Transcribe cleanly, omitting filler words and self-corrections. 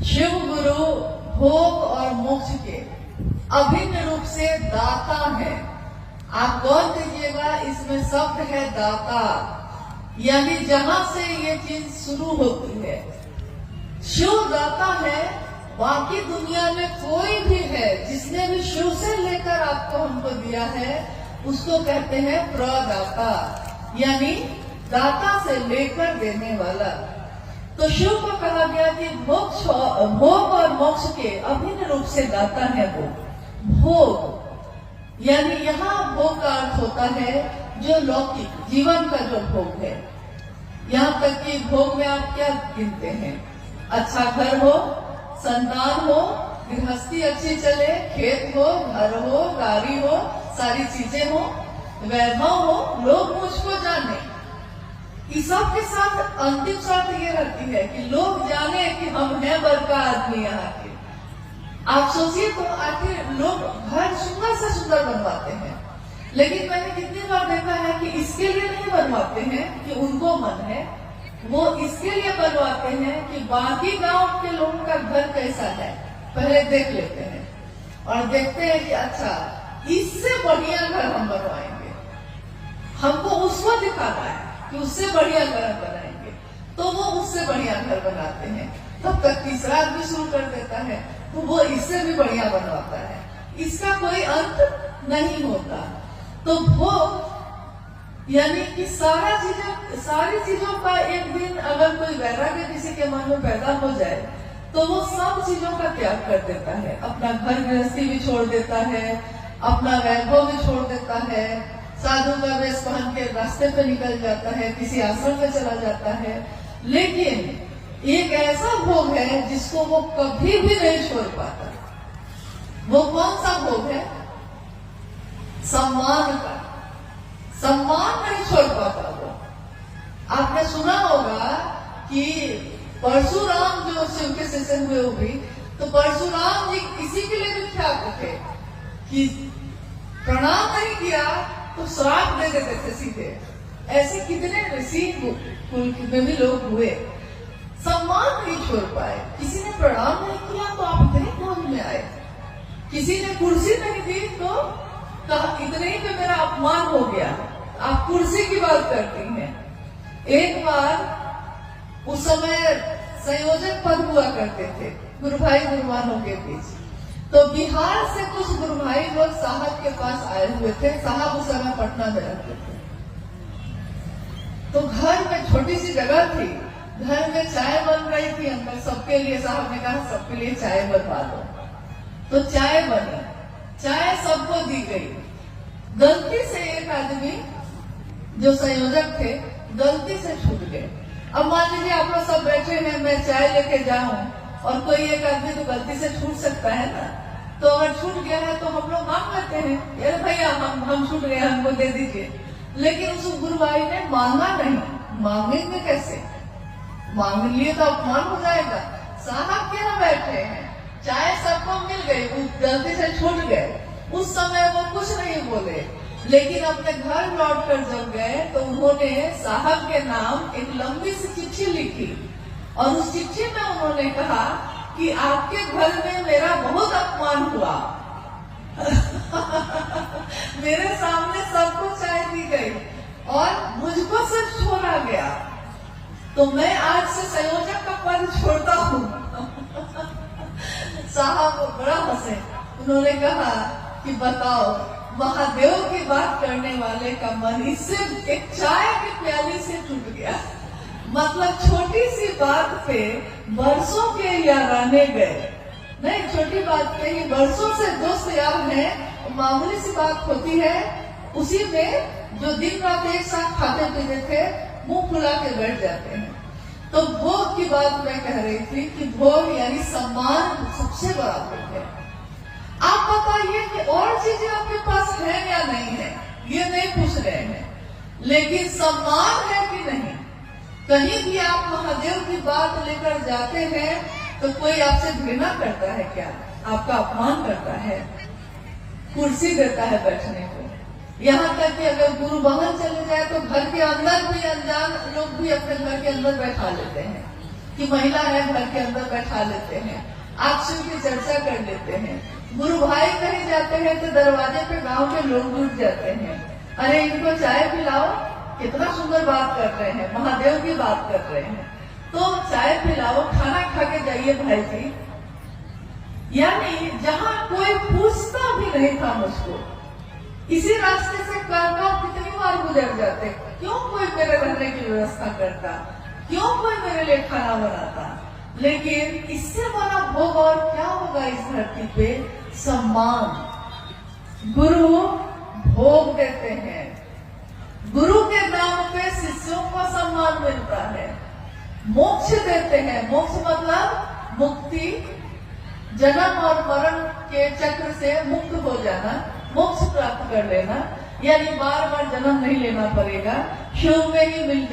शिव गुरु भोग और मोक्ष के अभिन्न रूप से दाता है। आप गौर कीजिएगा, इसमें शब्द है दाता, यानी जहां से ये चीज शुरू होती है। शिव दाता है, बाकी दुनिया में कोई भी है जिसने भी शिव से लेकर आपको हमको दिया है उसको कहते हैं प्रदाता, यानी दाता से लेकर देने वाला। तो शिव को कहा गया कि भोग और मोक्ष के अभिन्न रूप से दाता है वो। भोग यानी यहाँ भोग का अर्थ होता है जो लौकिक जीवन का जो भोग है। यहाँ तक कि भोग में आप क्या गिनते हैं? अच्छा घर हो, संतान हो, गृहस्थी अच्छी चले, खेत हो, घर हो, गाड़ी हो, सारी चीजें हो, वैभव हो, लोग मुझको जाने। इस सब के साथ अंतिम शर्त ये रहती है कि लोग जाने कि हम हैं बड़का आदमी यहाँ के। आप सोचिए तो आखिर लोग घर सुंदर से सुंदर बनवाते हैं, लेकिन मैंने कितनी बार देखा है कि इसके लिए नहीं बनवाते हैं कि उनको मन है, वो इसके लिए बनवाते हैं कि बाकी गांव के लोगों का घर कैसा है पहले देख लेते हैं और देखते हैं कि अच्छा इससे बढ़िया घर हम बनवाएंगे। हमको उसको दिखाना है कि उससे बढ़िया घर बनाएंगे, तो वो उससे बढ़िया घर बनाते हैं। तब तक तीसरा आदमी शुरू कर देता है तो वो इससे भी बढ़िया बनवाता है। इसका कोई अंत नहीं होता। तो भोग यानी कि सारी चीजों का एक दिन अगर कोई वैराग्य किसी के मन में पैदा हो जाए तो वो सब चीजों का त्याग कर देता है। अपना घर गृहस्थी भी छोड़ देता है, अपना वैभव भी छोड़ देता है, साधु का वेश पहन के रास्ते पे निकल जाता है, किसी आश्रम में चला जाता है। लेकिन एक ऐसा भोग है जिसको वो कभी भी नहीं छोड़ पाता। वो कौन सा भोग है? सम्मान का। सम्मान नहीं छोड़ पाता वो। आपने सुना होगा कि परशुराम जो शिव के शिष्य हुए वो भी, तो परशुराम जी इसी के लिए विख्यात थे कि प्रणाम नहीं किया तो श्राप दे देते थे सीधे। ऐसे कितने ऋषि कुल में भी लोग हुए, सम्मान नहीं छोड़ पाए। किसी ने प्रणाम नहीं किया तो आप इतने क्रोध में आए, किसी ने कुर्सी नहीं दी तो कहा इतने ही पे मेरा अपमान हो गया। आप कुर्सी की बात करती हैं। एक बार उस समय संयोजक पद हुआ करते थे गुरु भाई गुरुमानों के बीच, तो बिहार से कुछ गुरु भाई लोग साहब के पास आए हुए थे। साहब उस समय पटना में रहते थे। तो घर में छोटी सी जगह थी, घर में चाय बन रही थी अंदर सबके लिए। साहब ने कहा सबके लिए चाय बनवा दो, तो चाय बनी, चाय सबको दी गई। गलती से एक आदमी जो संयोजक थे गलती से छूट गए। अब मान लीजिए आप लोग सब बैठे हैं, मैं चाय लेके जाऊं और कोई एक आदमी तो गलती से छूट सकता है ना, तो अगर छूट गया है तो हम लोग मांग लेते हैं, अरे भैया हम छूट गए, हमको दे दीजिए। लेकिन उस गुरु भाई ने मांगा नहीं। मांगेंगे कैसे? मांग लिए तो अपमान हो जाएगा। साहब के यहाँ बैठे हैं, चाय सबको मिल गई, गलती से छूट गए। उस समय वो कुछ नहीं बोले, लेकिन अपने घर लौट कर जब गए तो उन्होंने साहब के नाम एक लंबी सी चिट्ठी लिखी और उस चिट्ठी में उन्होंने कहा कि आपके घर में मेरा बहुत अपमान हुआ। मेरे सामने सबको चाय दी गई और मुझको सिर्फ छोड़ा गया, तो मैं आज से संयोजक का पद छोड़ता हूँ। साहब बड़ा हंसे। उन्होंने कहा कि बताओ, महादेव की बात करने वाले का मन इससे एक चाय की प्याली से टूट गया। मतलब छोटी सी बात पे बरसों के याराने गए। नहीं, छोटी बात पे ही बरसों से दोस्त यार हैं, मामूली सी बात होती है, उसी में जो दिन रात एक साथ खाते पीते थे मुंह फुला के बैठ जाते हैं। तो भोग की बात मैं कह रही थी कि भोग यानी सम्मान सबसे बड़ा भोग है। आप बताइए कि और चीजें आपके पास है या नहीं है, ये नहीं पूछ रहे हैं, लेकिन सम्मान है कि नहीं। कहीं भी आप महादेव की बात लेकर जाते हैं तो कोई आपसे घृणा करता है क्या? आपका अपमान करता है, कुर्सी देता है बैठने को। यहाँ तक कि अगर गुरु वाहन चले जाए तो घर के अंदर भी अनजान लोग भी अपने घर के अंदर बैठा लेते हैं। कि महिला है घर के अंदर बैठा लेते हैं, आपसी की चर्चा कर लेते हैं। गुरु भाई कहीं जाते हैं तो दरवाजे पे गांव के लोग जुट जाते हैं, अरे इनको चाय पिलाओ, कितना सुंदर बात कर रहे हैं, महादेव की बात कर रहे हैं, तो चाय पिलाओ, खाना खा के जाइए भाई जी। यानी जहां कोई पूछता भी नहीं था मुझको, इसी रास्ते से काका कितनी बार गुजर जाते, क्यों कोई मेरे रहने की व्यवस्था करता, क्यों कोई मेरे लिए खाना बनाता। लेकिन इससे बड़ा भोग और क्या होगा इस धरती पे? सम्मान। गुरु भोग देते हैं, गुरु के नाम पे शिष्यों को सम्मान मिलता है, मोक्ष देते हैं। मोक्ष मतलब मुक्ति, जन्म और मरण के चक्र से मुक्त हो जाना, मोक्ष प्राप्त कर लेना, यानी बार बार जन्म नहीं लेना पड़ेगा, क्षण में ही मिल जाए।